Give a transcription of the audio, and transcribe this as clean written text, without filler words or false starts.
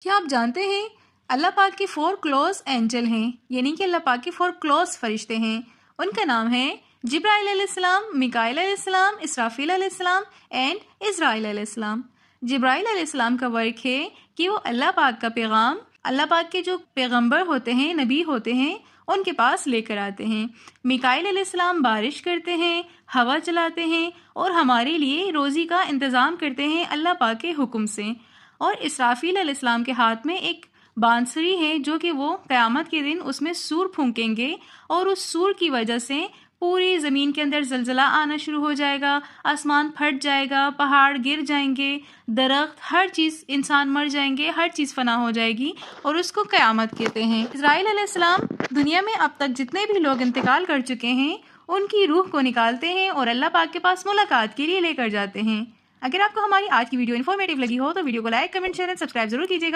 क्या आप जानते हैं अल्लाह पाक के 4 क्लोज एंजल हैं, यानी कि अल्लाह पाक के 4 क्लोज फरिश्ते हैं। उनका नाम है जिब्राइल अलैहिस्सलाम, मिकाइल अलैहिस्सलाम, इसराफील अलैहिस्सलाम एंड इज़राइल अलैहिस्सलाम। जिब्राइल अलैहिस्सलाम का वर्क है कि वो अल्लाह पाक का पैगाम, अल्लाह पाक के जो पैगंबर होते हैं, नबी होते हैं, उनके पास लेकर आते हैं। मिकाइल अलैहिस्सलाम बारिश करते हैं, हवा चलाते हैं और हमारे लिए रोज़ी का इंतज़ाम करते हैं अल्लाह पाक के हुक्म से। और इसराफील अलैहिस्सलाम के हाथ में एक बांसुरी है जो कि वो क़यामत के दिन उसमें सूर फूंकेंगे और उस सूर की वजह से पूरी ज़मीन के अंदर ज़लज़ला आना शुरू हो जाएगा, आसमान फट जाएगा, पहाड़ गिर जाएंगे, दरख्त, हर चीज़, इंसान मर जाएंगे, हर चीज़ फना हो जाएगी और उसको क़यामत कहते हैं। इज़राइल अलैहिस्सलाम दुनिया में अब तक जितने भी लोग इंतकाल कर चुके हैं उनकी रूह को निकालते हैं और अल्लाह पाक के पास मुलाकात के लिए लेकर जाते हैं। अगर आपको हमारी आज की वीडियो इन्फॉर्मेटिव लगी हो तो वीडियो को like, comment, share and subscribe जरूर कीजिएगा।